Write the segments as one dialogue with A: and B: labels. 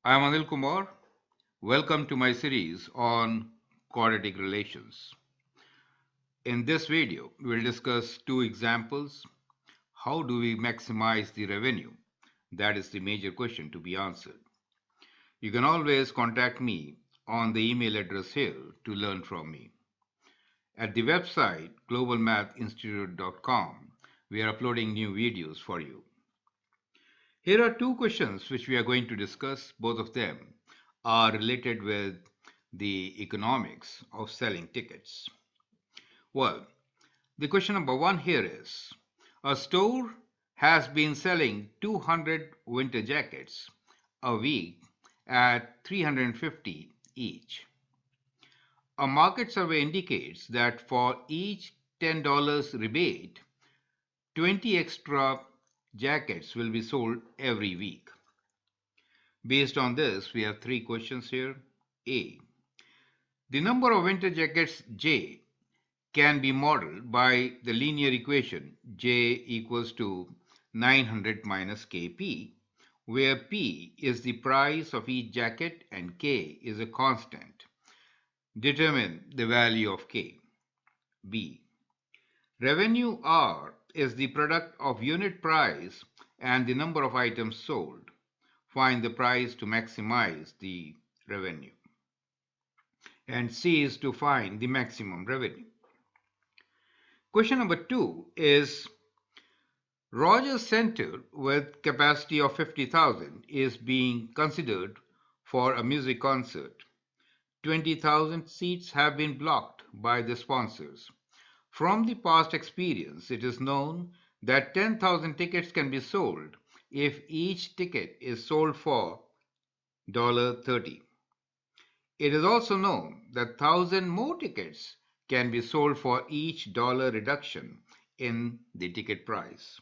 A: I am Anil Kumar. Welcome to my series on quadratic relations. In this video, we will discuss two examples. How do we maximize the revenue? That is the major question to be answered. You can always contact me on the email address here to learn from me. At the website globalmathinstitute.com, we are uploading new videos for you. Here are two questions which we are going to discuss. Both of them are related with the economics of selling tickets. Well, the question number one here is a store has been selling 200 winter jackets a week at 350 each. A market survey indicates that for each $10 rebate, 20 extra jackets will be sold every week. Based on this, we have three questions here. A. The number of winter jackets J can be modeled by the linear equation J equals to 900 minus Kp, where P is the price of each jacket and K is a constant. Determine the value of K. B. Revenue R is the product of unit price and the number of items sold. Find the price to maximize the revenue. And C is to find the maximum revenue. Question number two is Rogers Center with capacity of 50,000 is being considered for a music concert. 20,000 seats have been blocked by the sponsors. From the past experience, it is known that 10,000 tickets can be sold if each ticket is sold for $30. It is also known that 1,000 more tickets can be sold for each dollar reduction in the ticket price.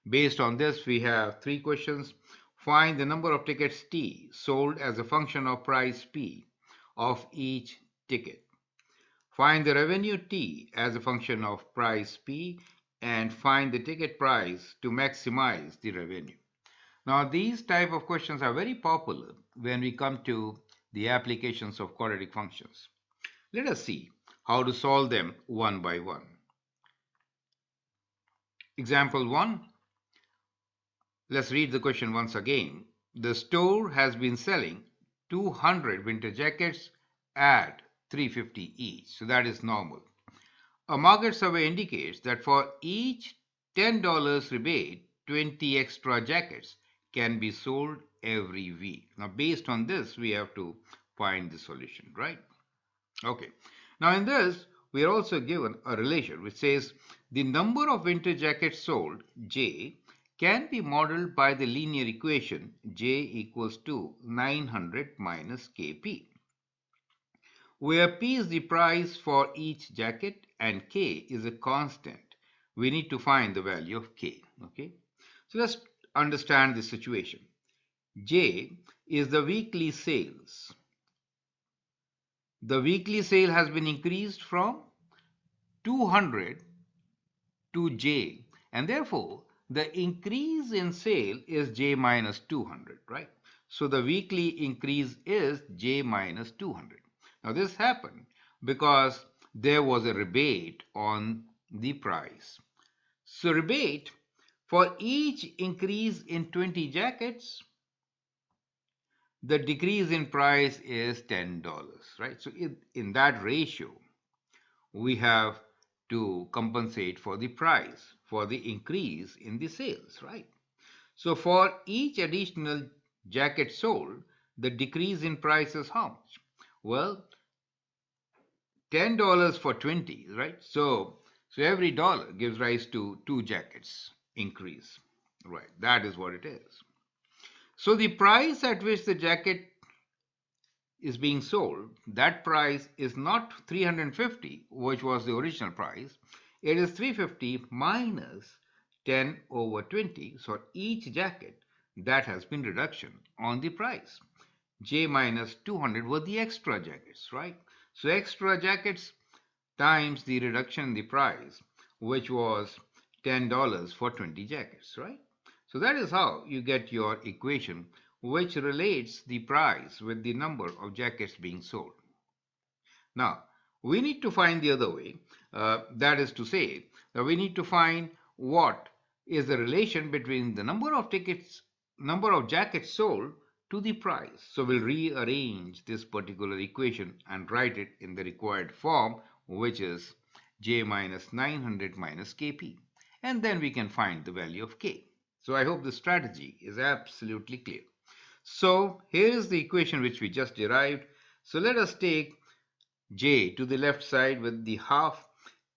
A: Based on this, we have three questions. Find the number of tickets T sold as a function of price P of each ticket. Find the revenue T as a function of price P and find the ticket price to maximize the revenue. Now, these type of questions are very popular when we come to the applications of quadratic functions. Let us see how to solve them one by one. Example 1. Let's read the question once again. The store has been selling 200 winter jackets at 350 each. So that is normal. A market survey indicates that for each $10 rebate, 20 extra jackets can be sold every week. Now, based on this, we have to find the solution, right? Okay. Now, in this, we are also given a relation which says the number of winter jackets sold, J, can be modeled by the linear equation J equals to 900 minus Kp, where P is the price for each jacket and K is a constant. We need to find the value of K. Okay. So let's understand the situation. J is the weekly sales. The weekly sale has been increased from 200 to J, and therefore the increase in sale is J minus 200, right? So the weekly increase is J minus 200. Now this happened because there was a rebate on the price. So rebate for each increase in 20 jackets, the decrease in price is $10, right? So in that ratio, we have to compensate for the price, for the increase in the sales, right? So for each additional jacket sold, the decrease in price is how much? Well, $10 for 20, right? So every dollar gives rise to two jackets increase, right? That is what it is. So the price at which the jacket is being sold, that price is not 350, which was the original price. It is 350 minus 10 over 20. So each jacket, that has been reduction on the price. J minus 200 were the extra jackets, right? So extra jackets times the reduction in the price, which was $10 for 20 jackets, right? So that is how you get your equation which relates the price with the number of jackets being sold. Now, we need to find the other way. That is to say, that we need to find what is the relation between the number of jackets sold to the price. So we'll rearrange this particular equation and write it in the required form, which is J minus 900 minus Kp. And then we can find the value of K. So I hope the strategy is absolutely clear. So here is the equation which we just derived. So let us take J to the left side with the half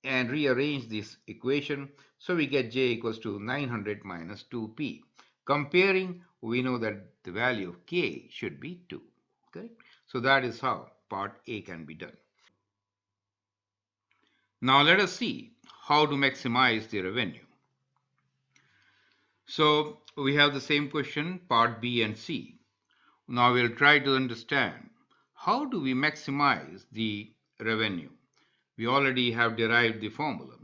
A: and rearrange this equation. So we get J equals to 900 minus 2P. Comparing, we know that the value of K should be 2. Okay? So that is how part A can be done. Now let us see how to maximize the revenue. So we have the same question, part B and C. Now we'll try to understand how do we maximize the revenue. We already have derived the formula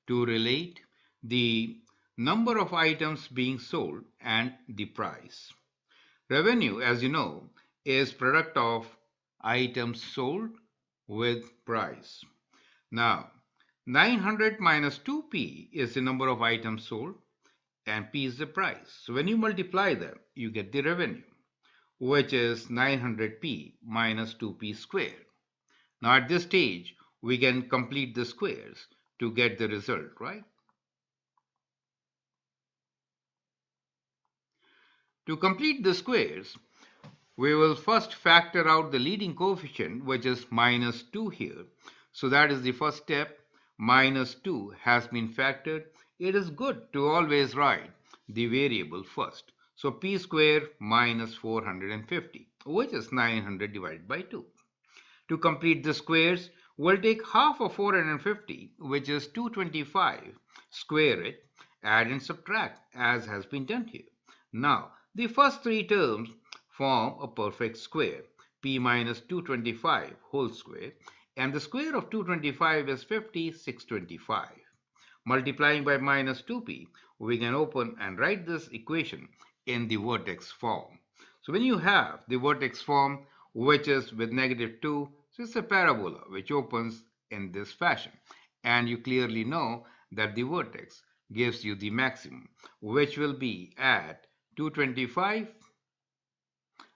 A: to relate the number of items being sold and the price. Revenue, as you know, is product of items sold with price. Now, 900 minus 2p is the number of items sold and p is the price. So when you multiply them, you get the revenue, which is 900p minus 2p squared. Now at this stage, we can complete the squares to get the result, right? To complete the squares, we will first factor out the leading coefficient, which is minus 2 here. So that is the first step. Minus 2 has been factored. It is good to always write the variable first. So p square minus 450, which is 900 divided by 2. To complete the squares, we'll take half of 450, which is 225, square it, add and subtract, as has been done here. Now, the first three terms form a perfect square, p minus 225 whole square, and the square of 225 is 50, 625. Multiplying by minus 2p, we can open and write this equation in the vertex form. So when you have the vertex form, which is with negative 2, so it's a parabola which opens in this fashion. And you clearly know that the vertex gives you the maximum, which will be at 225.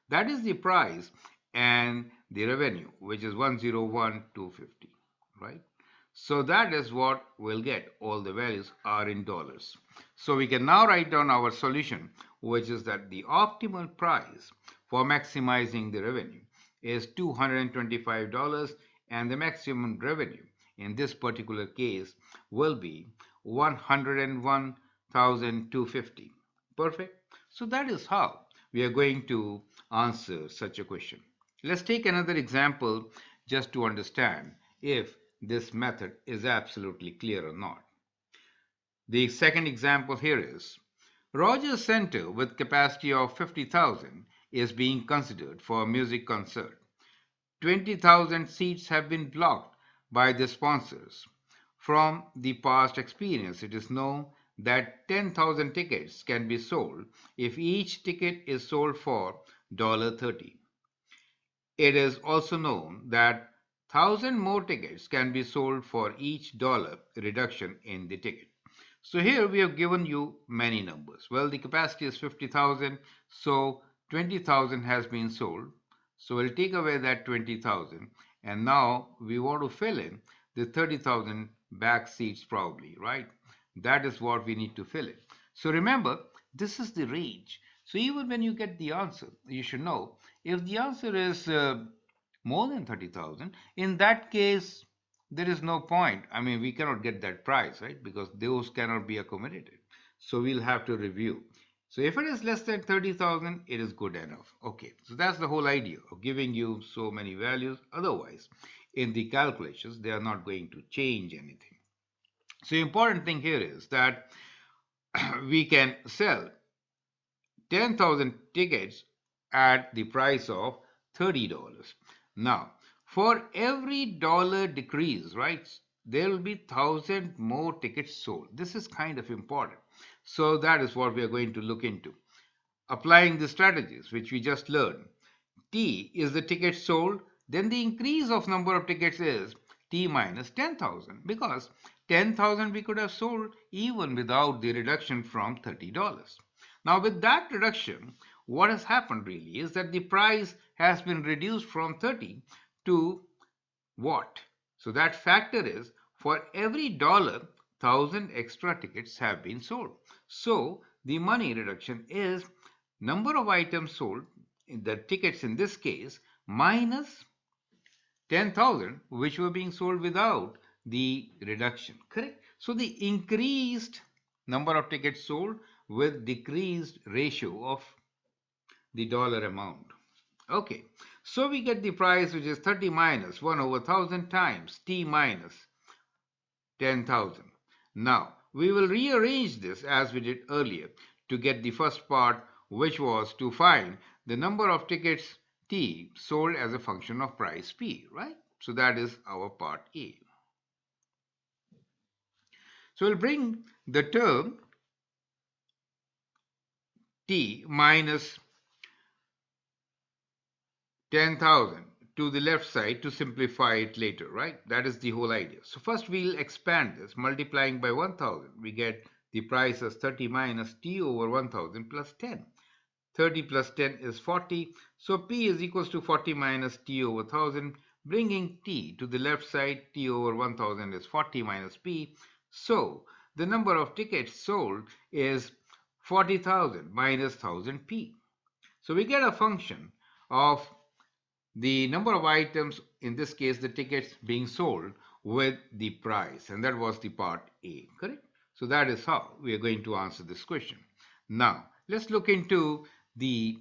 A: That is the price, and the revenue, which is 101,250, right? So that is what we'll get. All the values are in dollars. So we can now write down our solution, which is that the optimal price for maximizing the revenue is $225, and the maximum revenue in this particular case will be 101,250. Perfect. So that is how we are going to answer such a question. Let's take another example just to understand if this method is absolutely clear or not. The second example here is Rogers Center with capacity of 50,000 is being considered for a music concert. 20,000 seats have been blocked by the sponsors. From the past experience, it is known that 10,000 tickets can be sold if each ticket is sold for $30. It is also known that 1,000 more tickets can be sold for each dollar reduction in the ticket. So here we have given you many numbers. Well, the capacity is 50,000, so 20,000 has been sold. So we'll take away that 20,000, and now we want to fill in the 30,000 back seats probably, right? That is what we need to fill in. So remember, this is the range. So even when you get the answer, you should know if the answer is more than 30,000, in that case, there is no point. I mean, we cannot get that price, right? Because those cannot be accommodated. So we'll have to review. So if it is less than 30,000, it is good enough. Okay, so that's the whole idea of giving you so many values. Otherwise, in the calculations, they are not going to change anything. So the important thing here is that we can sell 10,000 tickets at the price of $30. Now, for every dollar decrease, right, there will be 1,000 more tickets sold. This is kind of important. So that is what we are going to look into. applying the strategies which we just learned. T is the ticket sold, then the increase of number of tickets is T minus 10,000 because 10,000 we could have sold even without the reduction from $30. Now, with that reduction, what has happened really is that the price has been reduced from 30 to what? So that factor is for every dollar, 1,000 extra tickets have been sold. So the money reduction is number of items sold, the tickets in this case, minus 10,000 which were being sold without the reduction. Correct? So the increased number of tickets sold with decreased ratio of the dollar amount. Okay, so we get the price which is 30 minus 1 over 1000 times T minus 10,000. Now, we will rearrange this as we did earlier to get the first part, which was to find the number of tickets T sold as a function of price P, right? So that is our part A. So we'll bring the term T minus 10,000 to the left side to simplify it later, right? That is the whole idea. So first we'll expand this, multiplying by 1,000. We get the price as 30 minus T over 1,000 plus 10. 30 plus 10 is 40. So P is equals to 40 minus T over 1,000. Bringing T to the left side, T over 1,000 is 40 minus P. So the number of tickets sold is 40,000 minus 1,000 P. So we get a function of the number of items, in this case the tickets being sold with the price, and that was the part A, correct? So that is how we are going to answer this question. Now let's look into the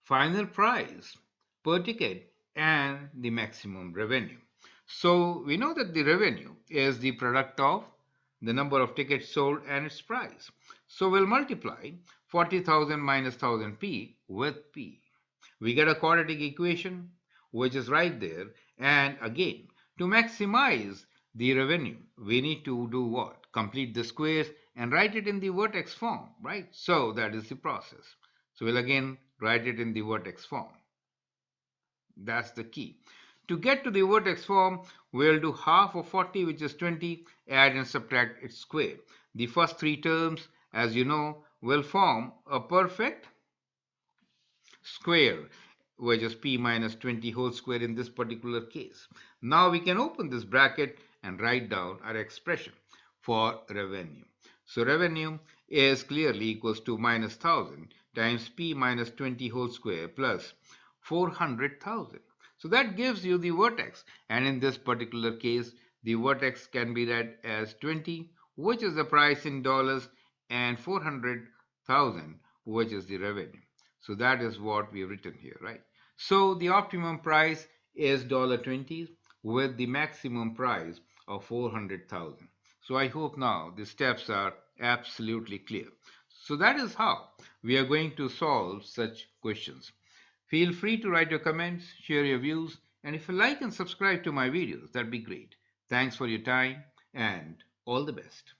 A: final price per ticket and the maximum revenue. So we know that the revenue is the product of the number of tickets sold and its price. So we'll multiply 40,000 minus 1,000 P with P. We get a quadratic equation which is right there. And again, to maximize the revenue, we need to do what? Complete the squares and write it in the vertex form, right? So that is the process. So we'll again write it in the vertex form. That's the key. To get to the vertex form, we'll do half of 40, which is 20, add and subtract its square. The first three terms, as you know, will form a perfect square, which is P minus 20 whole square in this particular case. Now we can open this bracket and write down our expression for revenue. So revenue is clearly equals to minus 1,000 times P minus 20 whole square plus 400,000. So that gives you the vertex, and in this particular case the vertex can be read as 20, which is the price in dollars, and 400,000, which is the revenue. So that is what we have written here, right? So the optimum price is $20 with the maximum price of 400,000. So I hope now the steps are absolutely clear. So that is how we are going to solve such questions. Feel free to write your comments, share your views, and if you like and subscribe to my videos, that'd be great. Thanks for your time and all the best.